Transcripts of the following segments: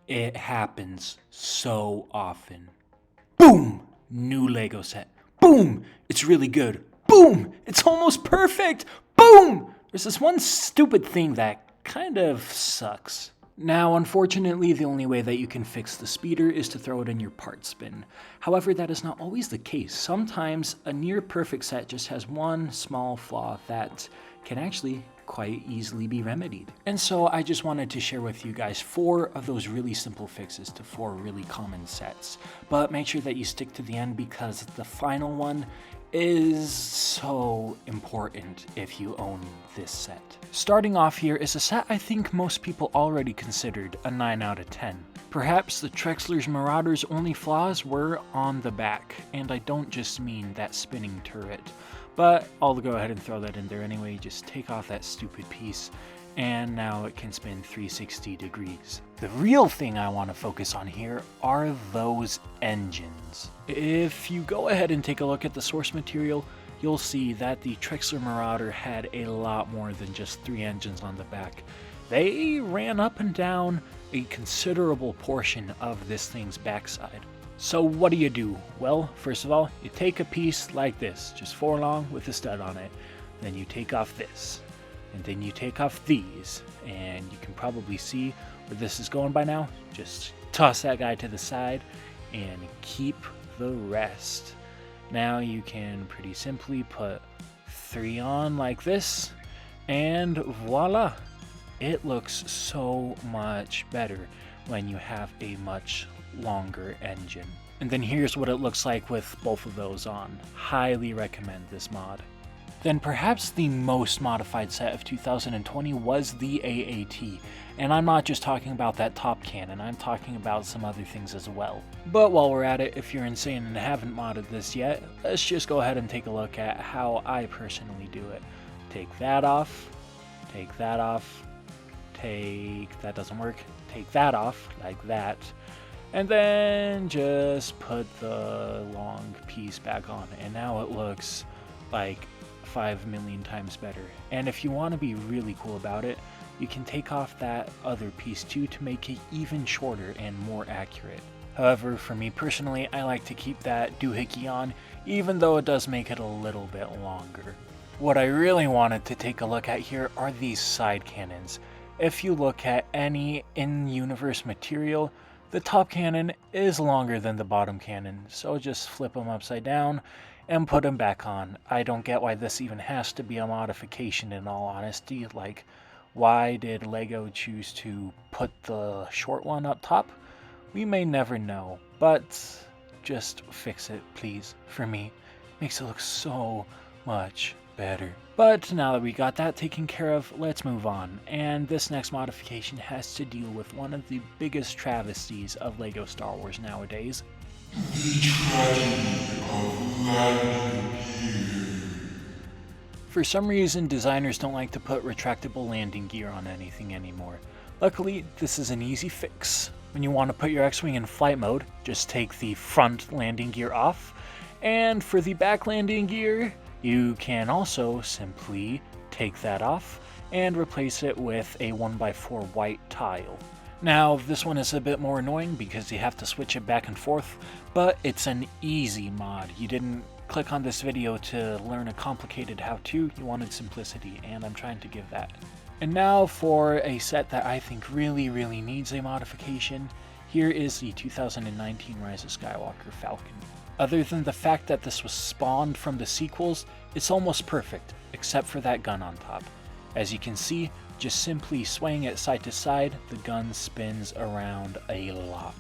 It happens so often. Boom! New Lego set. Boom! It's really good. Boom! It's almost perfect. Boom! There's this one stupid thing that kind of sucks. Now, unfortunately, the only way that you can fix the speeder is to throw it in your parts bin. However, that is not always the case. Sometimes a near perfect set just has one small flaw that can actually quite easily be remedied. And so I just wanted to share with you guys 4 of those really simple fixes to 4 really common sets. But make sure that you stick to the end because the final one is so important if you own this set. Starting off here is a set I think most people already considered a 9 out of 10. Perhaps the Trixler's Marauder's only flaws were on the back, and I don't just mean that spinning turret. But I'll go ahead and throw that in there anyway, just take off that stupid piece, and now it can spin 360 degrees. The real thing I want to focus on here are those engines. If you go ahead and take a look at the source material, you'll see that the Trixler Marauder had a lot more than just 3 engines on the back. They ran up and down a considerable portion of this thing's backside. So what do? Well, first of all, you take a piece like this, just 4 long with a stud on it. Then you take off this, and then you take off these, and you can probably see where this is going by now. Just toss that guy to the side and keep the rest. Now you can pretty simply put 3 on like this, and voila! It looks so much better when you have a much longer engine. And then here's what it looks like with both of those on. Highly recommend this mod. Then perhaps the most modified set of 2020 was the AAT. And I'm not just talking about that top cannon, I'm talking about some other things as well. But while we're at it, if you're insane and haven't modded this yet, let's just go ahead and take a look at how I personally do it. Take that off, take that off, that doesn't work, take that off like that, and then just put the long piece back on, and now it looks like 5 million times better. And if you want to be really cool about it, you can take off that other piece too to make it even shorter and more accurate. However, for me personally, I like to keep that doohickey on, even though it does make it a little bit longer. What I really wanted to take a look at here are these side cannons. If you look at any in-universe material, the top cannon is longer than the bottom cannon, so just flip them upside down and put them back on. I don't get why this even has to be a modification in all honesty. Like, why did LEGO choose to put the short one up top? We may never know, but just fix it, please, for me. Makes it look so much better. But now that we got that taken care of, let's move on. And this next modification has to deal with one of the biggest travesties of LEGO Star Wars nowadays. The tragedy of landing gear. For some reason, designers don't like to put retractable landing gear on anything anymore. Luckily, this is an easy fix. When you want to put your X-Wing in flight mode, just take the front landing gear off. And for the back landing gear, you can also simply take that off and replace it with a 1x4 white tile. Now, this one is a bit more annoying because you have to switch it back and forth, but it's an easy mod. You didn't click on this video to learn a complicated how-to, you wanted simplicity, and I'm trying to give that. And now for a set that I think really needs a modification, here is the 2019 Rise of Skywalker Falcon. Other than the fact that this was spawned from the sequels, it's almost perfect, except for that gun on top. As you can see, just simply swaying it side to side, the gun spins around a lot.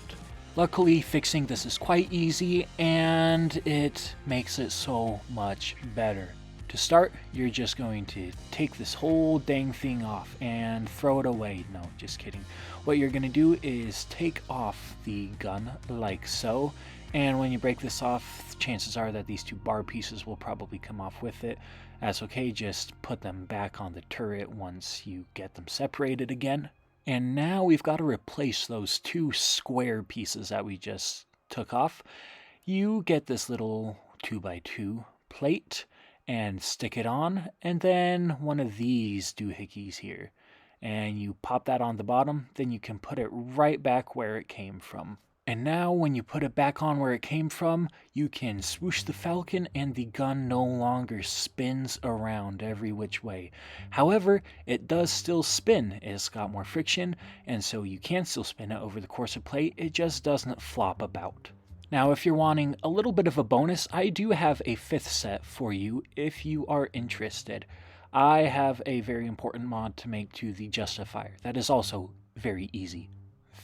Luckily, fixing this is quite easy, and it makes it so much better. To start, you're just going to take this whole dang thing off and throw it away. No, just kidding. What you're going to do is take off the gun like so, and when you break this off, chances are that these 2 bar pieces will probably come off with it. That's okay, just put them back on the turret once you get them separated again. And now we've got to replace those 2 square pieces that we just took off. You get this little 2x2 plate and stick it on, and then one of these doohickeys here. and you pop that on the bottom, then you can put it right back where it came from. And now when you put it back on where it came from, you can swoosh the falcon and the gun no longer spins around every which way. However, it does still spin. It's got more friction, and so you can still spin it over the course of play. It just doesn't flop about. Now, if you're wanting a little bit of a bonus, I do have a 5th set for you if you are interested. I have a very important mod to make to the Justifier that is also very easy.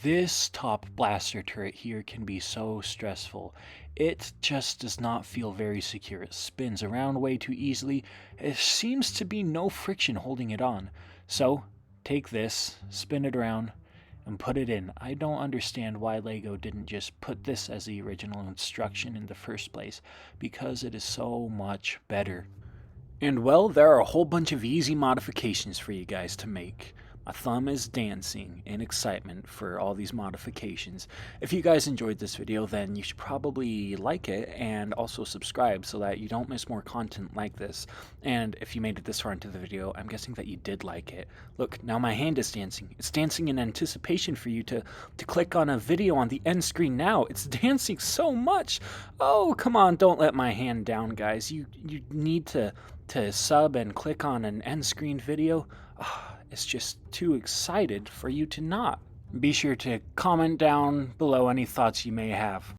This top blaster turret here can be so stressful. It just does not feel very secure. It spins around way too easily. There seems to be no friction holding it on. So, take this, spin it around, and put it in. I don't understand why LEGO didn't just put this as the original instruction in the first place, because it is so much better. And well, there are a whole bunch of easy modifications for you guys to make. My thumb is dancing in excitement for all these modifications. If you guys enjoyed this video, then you should probably like it and also subscribe so that you don't miss more content like this. And if you made it this far into the video, I'm guessing that you did like it. Look, now my hand is dancing. It's dancing in anticipation for you to click on a video on the end screen now. It's dancing so much. Oh, come on, don't let my hand down, guys. You need to sub and click on an end screen video. It's just too excited for you to not. Be sure to comment down below any thoughts you may have.